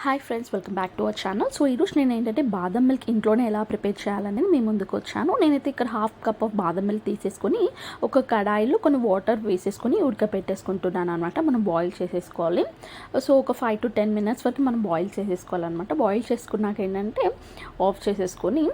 Hi friends, welcome back to our channel. So ఈరోజు నేను ఏంటంటే బాదం మిల్క్ ఇంట్లోనే ఎలా ప్రిపేర్ చేయాలనేది మీ ముందుకు వచ్చాను. నేనైతే ఇక్కడ హాఫ్ కప్ ఆఫ్ బాదం మిల్క్ తీసేసుకొని ఒక కడాయిలో కొన్ని వాటర్ వేసేసుకొని ఉడకపెట్టేసుకుంటున్నాను అనమాట. మనం బాయిల్ చేసేసుకోవాలి. సో ఒక 5 to 10 minutes వరకు మనం బాయిల్ చేసేసుకోవాలన్నమాట. బాయిల్ చేసుకున్నాక ఏంటంటే ఆఫ్ చేసేసుకొని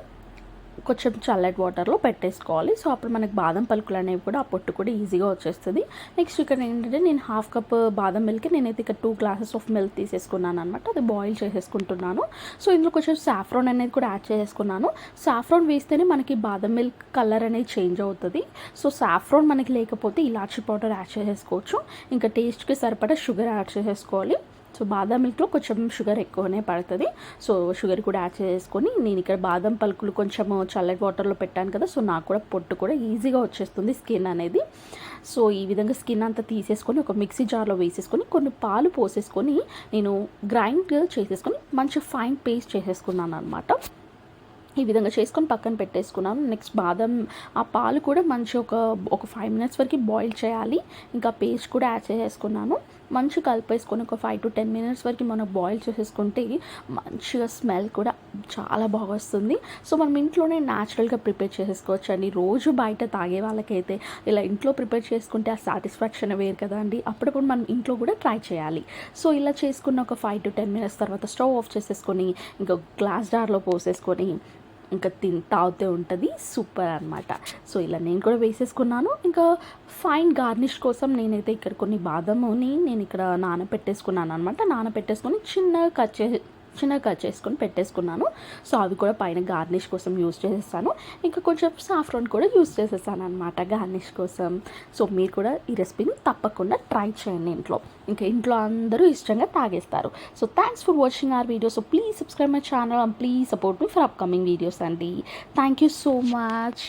కొంచెం చల్లటి వాటర్లో పెట్టేసుకోవాలి. సో అప్పుడు మనకి బాదం పలుకులు అనేవి కూడా ఆ పొట్టు కూడా ఈజీగా వచ్చేస్తుంది. నెక్స్ట్ ఇక్కడ ఏంటంటే నేను హాఫ్ కప్ బాదం మిల్క్ నేనైతే ఇక్కడ 2 glasses ఆఫ్ మిల్క్ తీసేసుకున్నాను అనమాట. అది బాయిల్ చేసేసుకుంటున్నాను. సో ఇందులో కొంచెం సాఫ్రాన్ అనేది కూడా యాడ్ చేసుకున్నాను. సాఫ్రాన్ వేస్తేనే మనకి బాదం మిల్క్ కలర్ అనేది చేంజ్ అవుతుంది. సో సాఫ్రాన్ మనకి లేకపోతే ఇలాచీ పౌడర్ యాడ్ చేసేసుకోవచ్చు. ఇంకా టేస్ట్కి సరిపడా షుగర్ యాడ్ చేసేసుకోవాలి. సో బాదం మిల్క్లో కొంచెం షుగర్ ఎక్కువనే పడుతుంది. సో షుగర్ కూడా యాడ్ చేసుకొని నేను ఇక్కడ బాదం పలుకులు కొంచెం చల్లటి వాటర్లో పెట్టాను కదా. సో నాకు కూడా పొట్టు కూడా ఈజీగా వచ్చేస్తుంది స్కిన్ అనేది. సో ఈ విధంగా స్కిన్ అంతా తీసేసుకొని ఒక మిక్సీ జార్లో వేసేసుకొని కొన్ని పాలు పోసేసుకొని నేను గ్రైండ్ చేసేసుకొని మంచి ఫైన్ పేస్ట్ చేసేసుకున్నాను అనమాట. ఈ విధంగా చేసుకొని పక్కన పెట్టేసుకున్నాను. నెక్స్ట్ బాదం ఆ పాలు కూడా మంచి ఒక 5 minutes వరకు బాయిల్ చేయాలి. ఇంకా పేస్ట్ కూడా యాడ్ చేసేసుకున్నాను. మంచిగా కలిపేసుకొని ఒక 5 to 10 minutes వరకు మనం బాయిల్ చేసేసుకుంటే మంచిగా స్మెల్ కూడా చాలా బాగా వస్తుంది. సో మనం ఇంట్లోనే న్యాచురల్గా ప్రిపేర్ చేసేసుకోవచ్చు అండి. రోజు బయట తాగే వాళ్ళకైతే ఇలా ఇంట్లో ప్రిపేర్ చేసుకుంటే ఆ సాటిస్ఫాక్షన్ వేరు కదా అండి. అప్పుడప్పుడు మనం ఇంట్లో కూడా ట్రై చేయాలి. సో ఇలా చేసుకున్న ఒక 5 to 10 minutes తర్వాత స్టవ్ ఆఫ్ చేసేసుకొని ఇంకా గ్లాస్ జార్లో పోసేసుకొని ఇంకా తాగుతూ ఉంటుంది. సూపర్ అనమాట. సో ఇలా నేను కూడా వేసేసుకున్నాను. ఇంకా ఫైన్ గార్నిష్ కోసం నేనైతే ఇక్కడ కొన్ని బాదముని నేను ఇక్కడ నానబెట్టేసుకున్నాను అనమాట. నానబెట్టేసుకొని చిన్నగా కట్ చేసుకొని పెట్టేసుకున్నాను. సో అవి కూడా పైన గార్నిష్ కోసం యూస్ చేసేస్తాను. ఇంకా కొంచెం సాఫ్రాన్ కూడా యూస్ చేసేస్తాను అనమాట గార్నిష్ కోసం. సో మీరు కూడా ఈ రెసిపీని తప్పకుండా ట్రై చేయండి ఇంట్లో. ఇంకా ఇంట్లో అందరూ ఇష్టంగా తాగేస్తారు. So thanks for watching our video. So please subscribe my channel and please support me for upcoming videos అండి. Thank you so much.